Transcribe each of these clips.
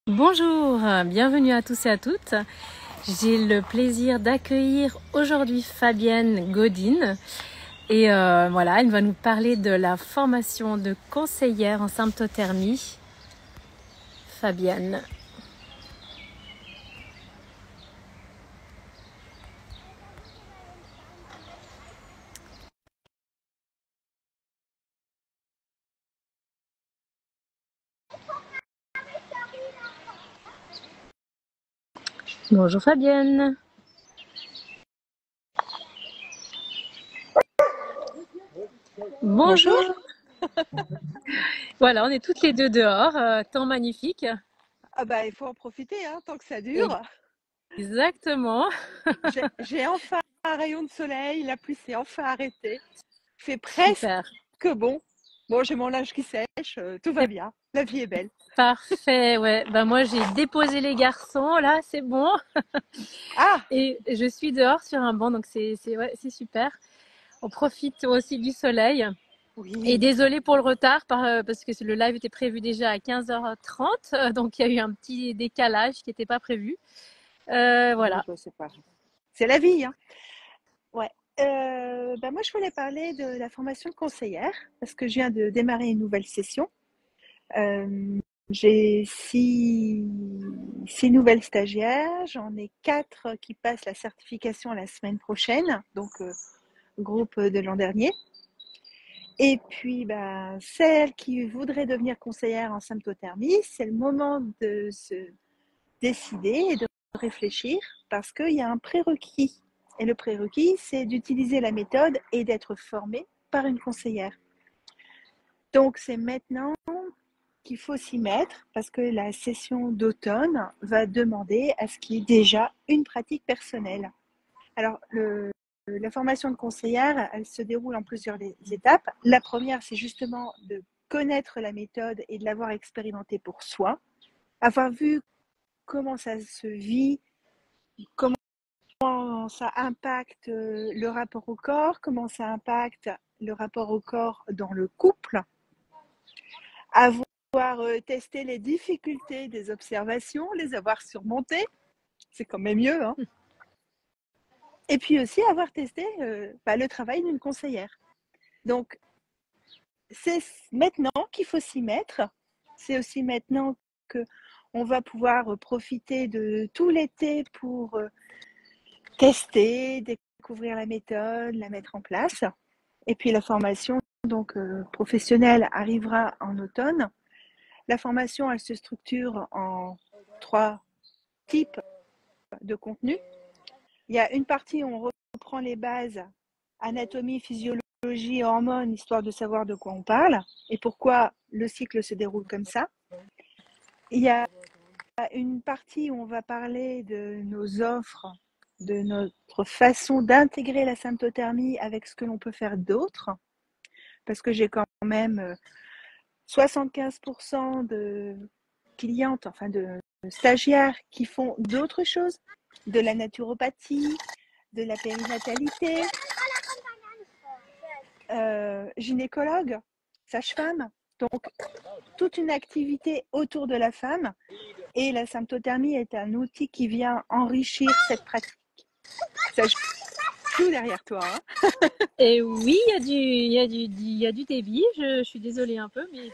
Bonjour, bienvenue à tous et à toutes. J'ai le plaisir d'accueillir aujourd'hui Fabienne Godine. Et voilà, elle va nous parler de la formation de conseillère en symptothermie. Fabienne. Bonjour Fabienne. Bonjour. Voilà, on est toutes les deux dehors, temps magnifique. Ah bah, il faut en profiter, hein, tant que ça dure. Exactement. J'ai enfin un rayon de soleil, la pluie s'est enfin arrêtée. Il fait presque Super. bon. Bon, j'ai mon linge qui sèche, tout va C'est bien. La vie est belle. parfait, ouais. Ben moi j'ai déposé les garçons, là c'est bon. Ah Et je suis dehors sur un banc, donc ouais, c'est super. On profite aussi du soleil. Et oui, désolée pour le retard parce que le live était prévu déjà à 15h30, donc il y a eu un petit décalage qui n'était pas prévu. oui, Voilà. bah, c'est pas grave. C'est la vie, hein. Ouais. Bah, moi, je voulais parler de la formation de conseillère parce que je viens de démarrer une nouvelle session. J'ai six nouvelles stagiaires, j'en ai 4 qui passent la certification la semaine prochaine, donc groupe de l'an dernier. Et puis, bah, celles qui voudraient devenir conseillères en symptothermie, c'est le moment de se décider et de réfléchir parce qu'il y a un prérequis. Et le prérequis, c'est d'utiliser la méthode et d'être formé par une conseillère. Donc, c'est maintenant qu'il faut s'y mettre parce que la session d'automne va demander à ce qu'il y ait déjà une pratique personnelle. Alors, la formation de conseillère, elle se déroule en plusieurs étapes. La première, c'est justement de connaître la méthode et de l'avoir expérimentée pour soi, avoir vu comment ça se vit, comment ça impacte le rapport au corps, comment ça impacte le rapport au corps dans le couple, avoir testé les difficultés des observations, les avoir surmontées, c'est quand même mieux, hein. Et puis aussi avoir testé le travail d'une conseillère. Donc, c'est maintenant qu'il faut s'y mettre. C'est aussi maintenant qu'on va pouvoir profiter de tout l'été pour tester, découvrir la méthode, la mettre en place. Et puis la formation donc professionnelle arrivera en automne. La formation, elle se structure en 3 types de contenus. Il y a une partie où on reprend les bases, anatomie, physiologie, hormones, histoire de savoir de quoi on parle et pourquoi le cycle se déroule comme ça. Il y a une partie où on va parler de nos offres, de notre façon d'intégrer la symptothermie avec ce que l'on peut faire d'autre, parce que j'ai quand même 75% de clientes, enfin de stagiaires qui font d'autres choses, de la naturopathie, de la périnatalité, gynécologue, sage-femme. Donc, toute une activité autour de la femme. Et la symptothermie est un outil qui vient enrichir cette pratique. Ça joue derrière toi, hein. Et oui, il y a du débit. Je suis désolée un peu, mais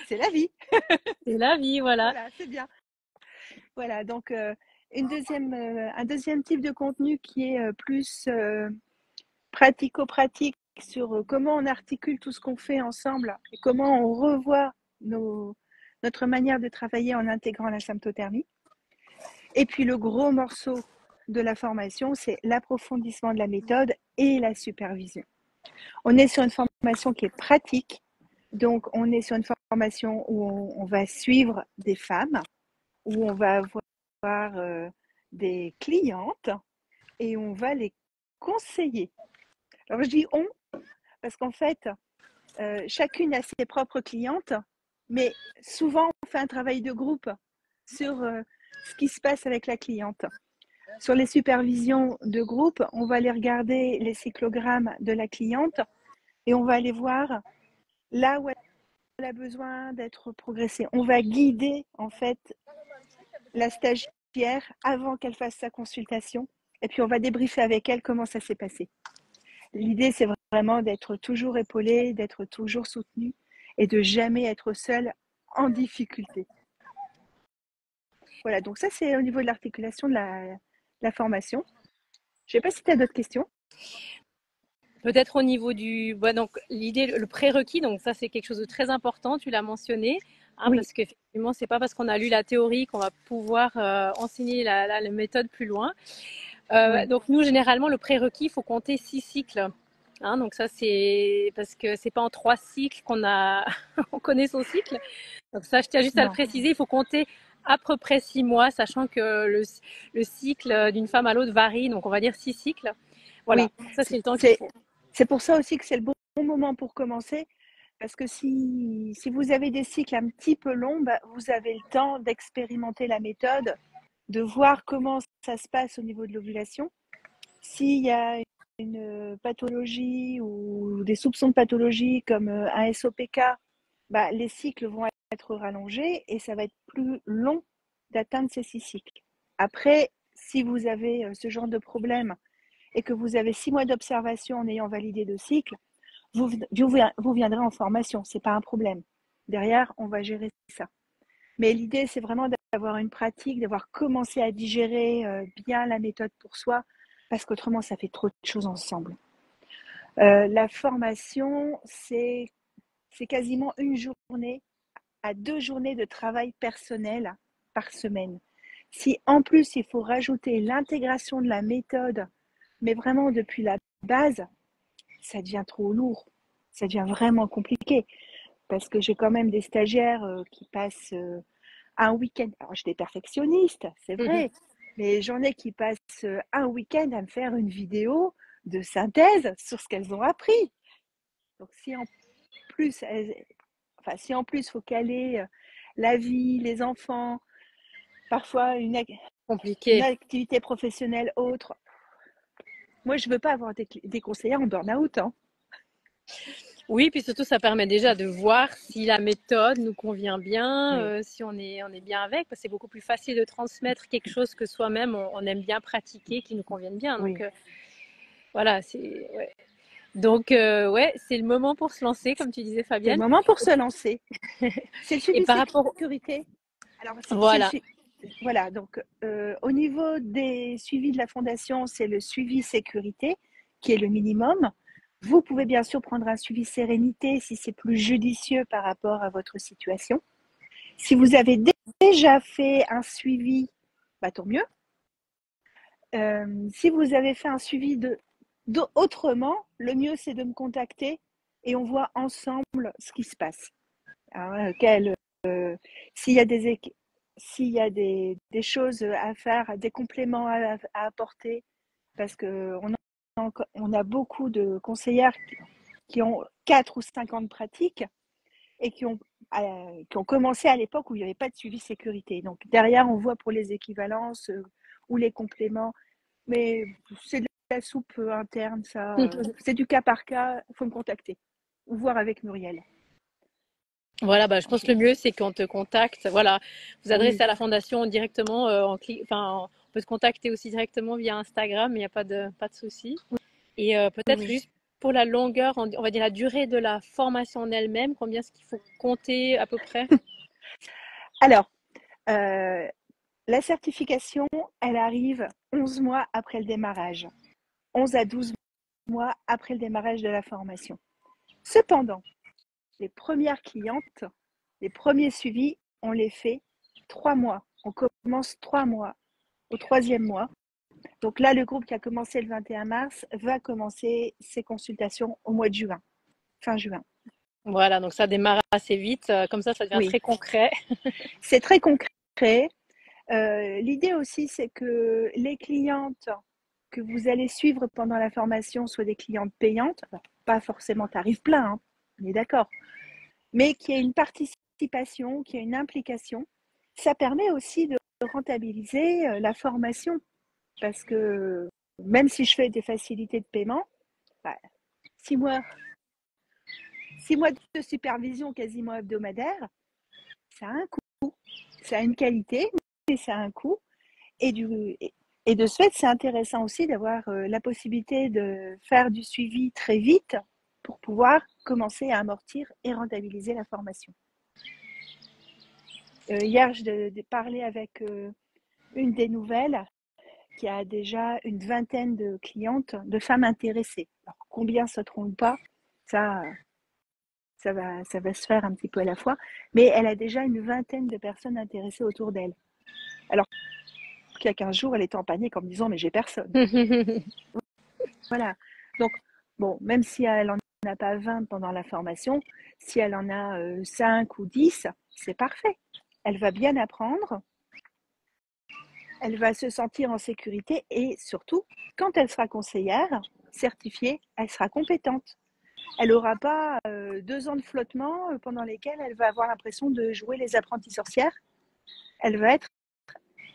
C'est la vie. c'est la vie, voilà. Voilà, c'est bien. Voilà, donc un deuxième type de contenu qui est plus pratico-pratique sur comment on articule tout ce qu'on fait ensemble et comment on revoit notre manière de travailler en intégrant la symptothermie. Et puis le gros morceau de la formation, c'est l'approfondissement de la méthode et la supervision. On est sur une formation qui est pratique, donc on est sur une formation où on va suivre des femmes, où on va avoir des clientes et on va les conseiller. Alors je dis on parce qu'en fait, chacune a ses propres clientes, mais souvent on fait un travail de groupe sur ce qui se passe avec la cliente. Sur les supervisions de groupe, on va aller regarder les cyclogrammes de la cliente et on va aller voir là où a besoin d'être progressée. On va guider en fait la stagiaire avant qu'elle fasse sa consultation et puis on va débriefer avec elle comment ça s'est passé. L'idée, c'est vraiment d'être toujours épaulée, d'être toujours soutenue et de jamais être seule en difficulté. Voilà, donc ça, c'est au niveau de l'articulation de la formation. Je ne sais pas si tu as d'autres questions. Peut-être au niveau du... Bon, donc, l'idée, le prérequis, donc ça, c'est quelque chose de très important, tu l'as mentionné, hein, Oui. parce qu'effectivement, c'est pas parce qu'on a lu la théorie qu'on va pouvoir enseigner la méthode plus loin. Oui. Donc, nous, généralement, le prérequis, il faut compter 6 cycles. Hein, donc ça, c'est parce que c'est pas en 3 cycles qu'on a on connaît son cycle. Donc ça, je tiens juste à le préciser, il faut compter à peu près 6 mois, sachant que le cycle d'une femme à l'autre varie, donc on va dire 6 cycles. Voilà, Oui. ça c'est le temps qu'il faut. C'est pour ça aussi que c'est le bon moment pour commencer, parce que si vous avez des cycles un petit peu longs, bah, vous avez le temps d'expérimenter la méthode, de voir comment ça se passe au niveau de l'ovulation. S'il y a une pathologie ou des soupçons de pathologie comme un SOPK, bah, les cycles vont être rallongés et ça va être plus long d'atteindre ces 6 cycles. Après, si vous avez ce genre de problème et que vous avez 6 mois d'observation en ayant validé 2 cycles, vous viendrez en formation, ce n'est pas un problème. Derrière, on va gérer ça. Mais l'idée, c'est vraiment d'avoir une pratique, d'avoir commencé à digérer bien la méthode pour soi, parce qu'autrement, ça fait trop de choses ensemble. La formation, c'est quasiment une journée à 2 journées de travail personnel par semaine. Si en plus, il faut rajouter l'intégration de la méthode, mais vraiment depuis la base, ça devient trop lourd. Ça devient vraiment compliqué. Parce que j'ai quand même des stagiaires qui passent un week-end. Alors, j'ai des perfectionnistes, c'est vrai. Mais j'en ai qui passent un week-end à me faire une vidéo de synthèse sur ce qu'elles ont appris. Donc, si en plus, il faut caler la vie, les enfants, parfois une activité professionnelle autre. Moi, je ne veux pas avoir des conseillers en burn-out. Hein. Oui, puis surtout, ça permet déjà de voir si la méthode nous convient bien, si on est bien avec, parce que c'est beaucoup plus facile de transmettre quelque chose que soi-même on aime bien pratiquer, qui nous convienne bien. Donc voilà, c'est ouais. Donc ouais, c'est le moment pour se lancer, comme tu disais, Fabienne. C'est le moment pour se lancer. C'est le suivi de sécurité. Alors, voilà. Voilà, donc au niveau des suivis de la fondation, c'est le suivi sécurité qui est le minimum. Vous pouvez bien sûr prendre un suivi sérénité si c'est plus judicieux par rapport à votre situation. Si vous avez déjà fait un suivi, bah, tant mieux. Si vous avez fait un suivi autrement, le mieux c'est de me contacter et on voit ensemble ce qui se passe. Hein, s'il y a des choses à faire, des compléments à apporter, parce qu'on a beaucoup de conseillères qui ont 4 ou 5 ans de pratique et qui ont commencé à l'époque où il n'y avait pas de suivi sécurité. Donc derrière, on voit pour les équivalences ou les compléments, mais c'est de la soupe interne, ça. C'est du cas par cas, il faut me contacter ou voir avec Muriel. Voilà, bah, je pense que le mieux, c'est qu'on te contacte. Voilà, vous adressez à la fondation directement. On peut se contacter aussi directement via Instagram, il n'y a pas de souci. Et peut-être juste pour la longueur, on va dire la durée de la formation en elle-même, combien est-ce qu'il faut compter à peu près? Alors, la certification, elle arrive 11 mois après le démarrage. 11 à 12 mois après le démarrage de la formation. Cependant, les premières clientes, les premiers suivis, on les fait 3 mois. On commence 3 mois au 3e mois. Donc là, le groupe qui a commencé le 21 mars va commencer ses consultations au mois de juin, fin juin. Voilà, donc ça démarre assez vite. Comme ça devient très concret. C'est très concret. L'idée aussi, c'est que les clientes que vous allez suivre pendant la formation soient des clientes payantes, pas forcément tarif plein, hein, on est d'accord, mais qu'il y ait une participation, qu'il y ait une implication. Ça permet aussi de rentabiliser la formation, parce que même si je fais des facilités de paiement, bah, 6 6 mois de supervision quasiment hebdomadaire, ça a un coût. Ça a une qualité, mais ça a un coût. Et de ce fait, c'est intéressant aussi d'avoir la possibilité de faire du suivi très vite pour pouvoir commencer à amortir et rentabiliser la formation. Hier, je parlais avec une des nouvelles qui a déjà une vingtaine de clientes, de femmes intéressées. Alors, combien sauteront pas, ça va se faire un petit peu à la fois, mais elle a déjà une vingtaine de personnes intéressées autour d'elle. Alors qu'il y a 15 jours, elle était en panique en me disant « mais j'ai personne ». Voilà. Donc, bon, même si elle n'en a pas 20 pendant la formation, si elle en a 5 ou 10, c'est parfait. Elle va bien apprendre, elle va se sentir en sécurité et surtout, quand elle sera conseillère, certifiée, elle sera compétente. Elle n'aura pas 2 ans de flottement pendant lesquels elle va avoir l'impression de jouer les apprentis sorcières. Elle va être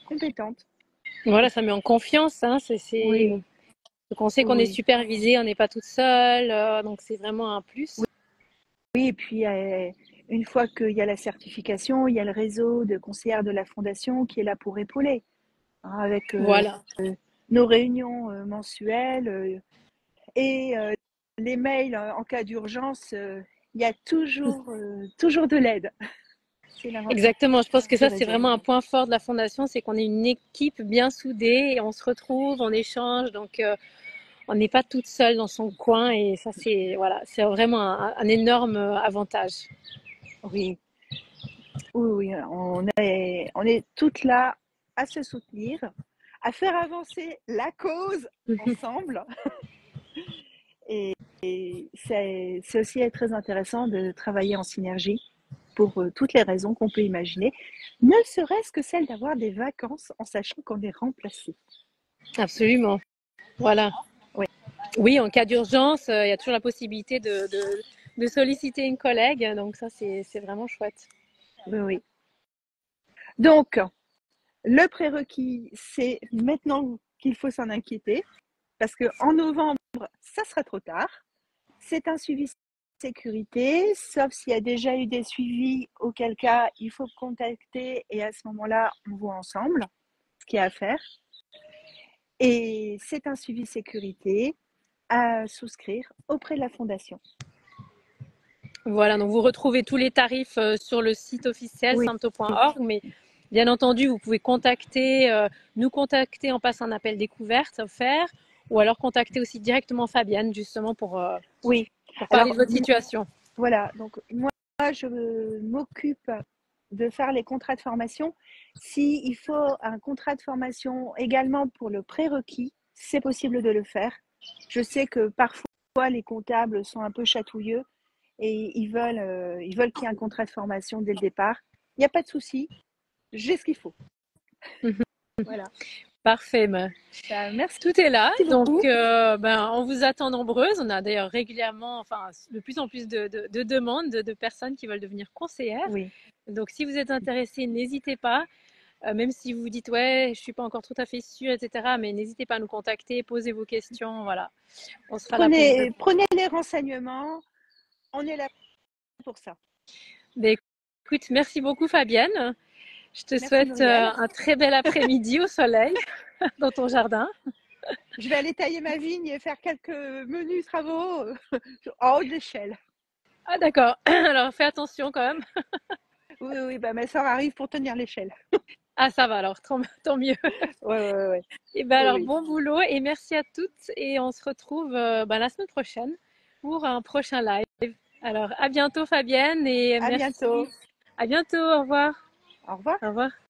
compétente. Voilà, ça met en confiance. Hein, Oui. Donc on sait qu'on est supervisé, on n'est pas toute seule, donc c'est vraiment un plus. Oui, et puis une fois qu'il y a la certification, il y a le réseau de conseillères de la Fondation qui est là pour épauler. Hein, avec Voilà. nos réunions mensuelles et les mails en cas d'urgence, il y a toujours de l'aide. Exactement, je pense que ça c'est vraiment un point fort de la Fondation, c'est qu'on est une équipe bien soudée et on se retrouve, on échange, donc on n'est pas toute seule dans son coin et ça c'est vraiment un énorme avantage. Oui, on est toutes là à se soutenir, à faire avancer la cause ensemble. Et c'est aussi très intéressant de travailler en synergie pour toutes les raisons qu'on peut imaginer, ne serait-ce que celle d'avoir des vacances en sachant qu'on est remplacé. Absolument. Voilà. Oui, en cas d'urgence, il y a toujours la possibilité de solliciter une collègue, donc ça c'est vraiment chouette. Oui. Donc, le prérequis, c'est maintenant qu'il faut s'en inquiéter, parce qu'en novembre, ça sera trop tard. C'est un suivi sécurité, sauf s'il y a déjà eu des suivis, auquel cas il faut contacter et à ce moment-là, on voit ensemble ce qu'il y a à faire. Et c'est un suivi sécurité à souscrire auprès de la Fondation. Voilà, donc vous retrouvez tous les tarifs sur le site officiel sympto.org, mais bien entendu, vous pouvez nous contacter en passant un appel découverte offert, ou alors contacter aussi directement Fabienne, justement pour parler de votre situation. Voilà, donc moi, je m'occupe de faire les contrats de formation. S'il faut un contrat de formation également pour le prérequis, c'est possible de le faire. Je sais que parfois, les comptables sont un peu chatouilleux et ils veulent qu'il y ait un contrat de formation dès le départ. Il n'y a pas de souci, j'ai ce qu'il faut. Voilà. Parfait. Merci. Tout est là. Donc, on vous attend nombreuses. On a d'ailleurs régulièrement, de plus en plus de demandes de personnes qui veulent devenir conseillères. Oui. Donc, si vous êtes intéressés, n'hésitez pas. Même si vous vous dites, ouais, je suis pas encore tout à fait sûre, etc. Mais n'hésitez pas à nous contacter, posez vos questions. Voilà. On sera là pour vous. Prenez les renseignements. On est là pour ça. Écoute, merci beaucoup, Fabienne. Je te souhaite un très bel après-midi au soleil dans ton jardin. Je vais aller tailler ma vigne et faire quelques menus travaux en haut de l'échelle. Ah d'accord, alors fais attention quand même. Oui, ma soeur arrive pour tenir l'échelle. Ah ça va alors, tant mieux. Ouais. Et alors bon boulot et merci à toutes et on se retrouve la semaine prochaine pour un prochain live. Alors à bientôt Fabienne et merci. Bientôt. À bientôt, au revoir. Au revoir. Au revoir.